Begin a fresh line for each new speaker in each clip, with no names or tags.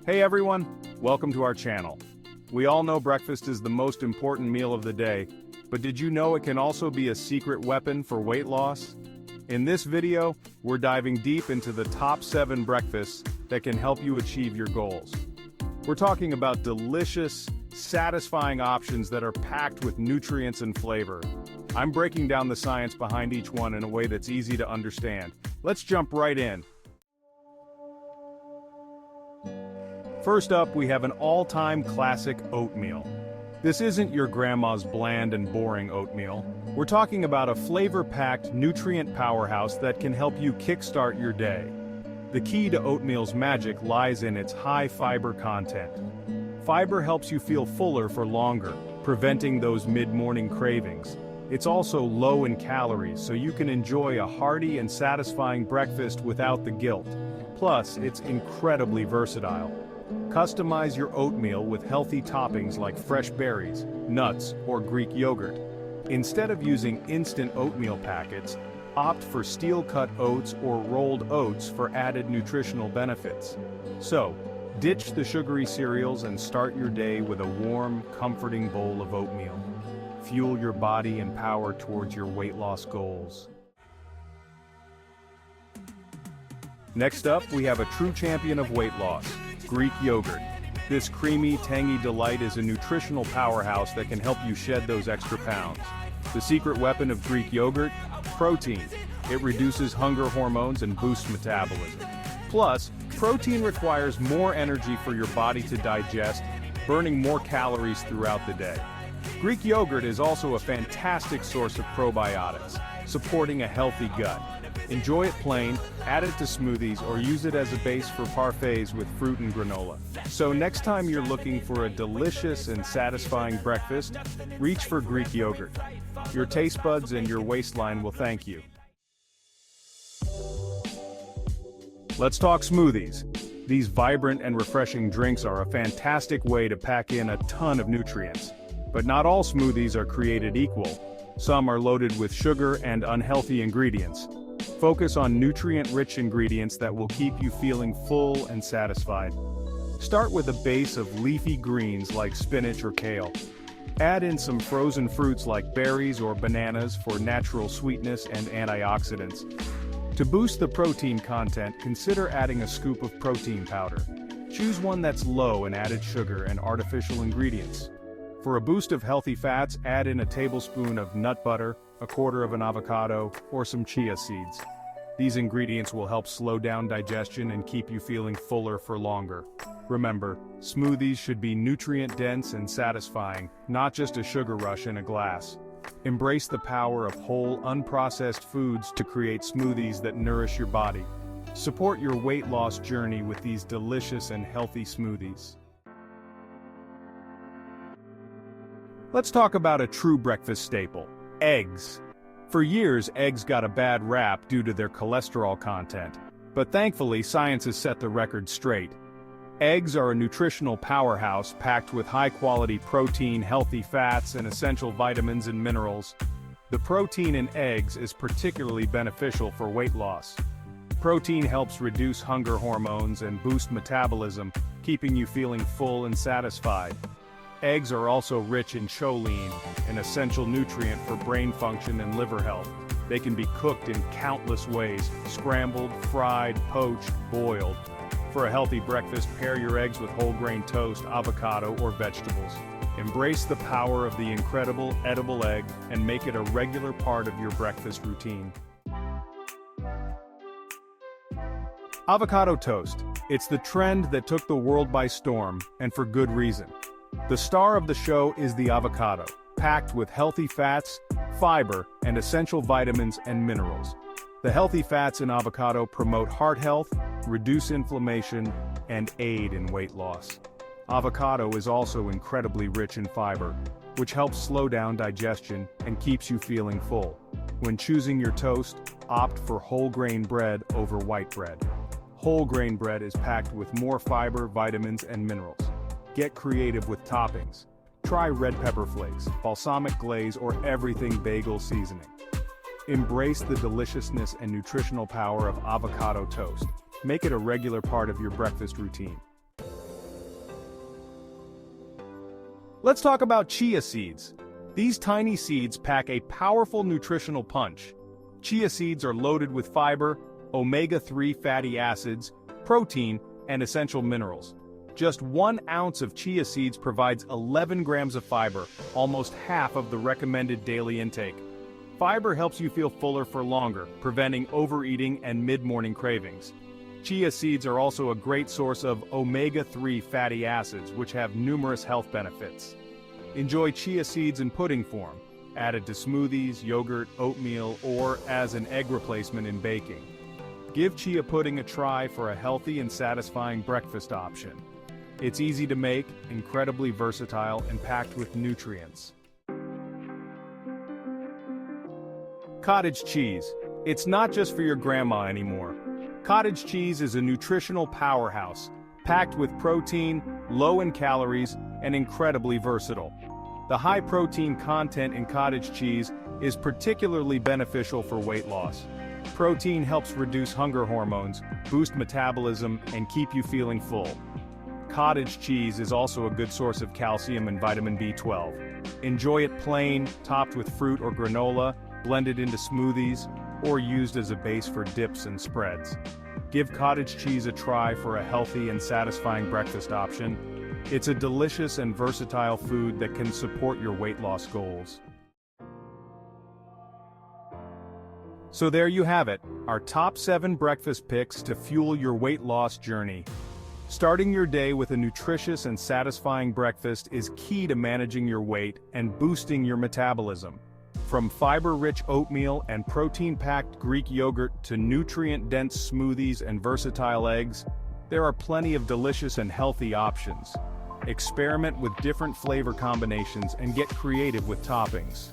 Hey everyone, welcome to our channel. We all know breakfast is the most important meal of the day, but did you know it can also be a secret weapon for weight loss? In this video, we're diving deep into the top 7 breakfasts that can help you achieve your goals. We're talking about delicious, satisfying options that are packed with nutrients and flavor. I'm breaking down the science behind each one in a way that's easy to understand. Let's jump right in. First up, we have an all-time classic oatmeal. This isn't your grandma's bland and boring oatmeal. We're talking about a flavor-packed, nutrient powerhouse that can help you kickstart your day. The key to oatmeal's magic lies in its high fiber content. Fiber helps you feel fuller for longer, preventing those mid-morning cravings. It's also low in calories, so you can enjoy a hearty and satisfying breakfast without the guilt. Plus, it's incredibly versatile. Customize your oatmeal with healthy toppings like fresh berries, nuts, or Greek yogurt. Instead of using instant oatmeal packets, opt for steel-cut oats or rolled oats for added nutritional benefits. So, ditch the sugary cereals and start your day with a warm, comforting bowl of oatmeal. Fuel your body and power towards your weight loss goals. Next up, we have a true champion of weight loss, Greek yogurt. This creamy, tangy delight is a nutritional powerhouse that can help you shed those extra pounds. The secret weapon of Greek yogurt? Protein. It reduces hunger hormones and boosts metabolism. Plus, protein requires more energy for your body to digest, burning more calories throughout the day. Greek yogurt is also a fantastic source of probiotics, supporting a healthy gut. Enjoy it plain, add it to smoothies, or use it as a base for parfaits with fruit and granola. So next time you're looking for a delicious and satisfying breakfast, reach for Greek yogurt. Your taste buds and your waistline will thank you. Let's talk smoothies. These vibrant and refreshing drinks are a fantastic way to pack in a ton of nutrients. But not all smoothies are created equal. Some are loaded with sugar and unhealthy ingredients. Focus on nutrient-rich ingredients that will keep you feeling full and satisfied. Start with a base of leafy greens like spinach or kale. Add in some frozen fruits like berries or bananas for natural sweetness and antioxidants. To boost the protein content, consider adding a scoop of protein powder. Choose one that's low in added sugar and artificial ingredients. For a boost of healthy fats, add in a tablespoon of nut butter, a quarter of an avocado, or some chia seeds. These ingredients will help slow down digestion and keep you feeling fuller for longer. Remember, smoothies should be nutrient-dense and satisfying, not just a sugar rush in a glass. Embrace the power of whole, unprocessed foods to create smoothies that nourish your body. Support your weight loss journey with these delicious and healthy smoothies. Let's talk about a true breakfast staple, eggs. For years, eggs got a bad rap due to their cholesterol content, but thankfully science has set the record straight. Eggs are a nutritional powerhouse packed with high-quality protein, healthy fats, and essential vitamins and minerals. The protein in eggs is particularly beneficial for weight loss. Protein helps reduce hunger hormones and boost metabolism, keeping you feeling full and satisfied. Eggs are also rich in choline, an essential nutrient for brain function and liver health. They can be cooked in countless ways: scrambled, fried, poached, boiled. For a healthy breakfast, pair your eggs with whole grain toast, avocado, or vegetables. Embrace the power of the incredible edible egg and make it a regular part of your breakfast routine. Avocado toast. It's the trend that took the world by storm, and for good reason. The star of the show is the avocado, packed with healthy fats, fiber, and essential vitamins and minerals. The healthy fats in avocado promote heart health, reduce inflammation, and aid in weight loss. Avocado is also incredibly rich in fiber, which helps slow down digestion and keeps you feeling full. When choosing your toast, opt for whole grain bread over white bread. Whole grain bread is packed with more fiber, vitamins, and minerals. Get creative with toppings. Try red pepper flakes, balsamic glaze, or everything bagel seasoning. Embrace the deliciousness and nutritional power of avocado toast. Make it a regular part of your breakfast routine. Let's talk about chia seeds. These tiny seeds pack a powerful nutritional punch. Chia seeds are loaded with fiber, omega-3 fatty acids, protein, and essential minerals. Just 1 ounce of chia seeds provides 11 grams of fiber, almost half of the recommended daily intake. Fiber helps you feel fuller for longer, preventing overeating and mid-morning cravings. Chia seeds are also a great source of omega-3 fatty acids, which have numerous health benefits. Enjoy chia seeds in pudding form, added to smoothies, yogurt, oatmeal, or as an egg replacement in baking. Give chia pudding a try for a healthy and satisfying breakfast option. It's easy to make, incredibly versatile, and packed with nutrients. Cottage cheese. It's not just for your grandma anymore. Cottage cheese is a nutritional powerhouse, packed with protein, low in calories, and incredibly versatile. The high protein content in cottage cheese is particularly beneficial for weight loss. Protein helps reduce hunger hormones, boost metabolism, and keep you feeling full. Cottage cheese is also a good source of calcium and vitamin B12. Enjoy it plain, topped with fruit or granola, blended into smoothies, or used as a base for dips and spreads. Give cottage cheese a try for a healthy and satisfying breakfast option. It's a delicious and versatile food that can support your weight loss goals. So there you have it, our top 7 breakfast picks to fuel your weight loss journey. Starting your day with a nutritious and satisfying breakfast is key to managing your weight and boosting your metabolism. From fiber-rich oatmeal and protein-packed Greek yogurt to nutrient-dense smoothies and versatile eggs, there are plenty of delicious and healthy options. Experiment with different flavor combinations and get creative with toppings.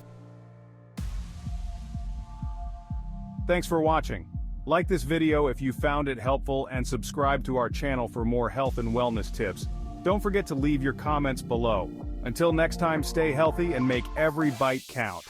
Thanks for watching. Like this video if you found it helpful and subscribe to our channel for more health and wellness tips. Don't forget to leave your comments below. Until next time, stay healthy and make every bite count.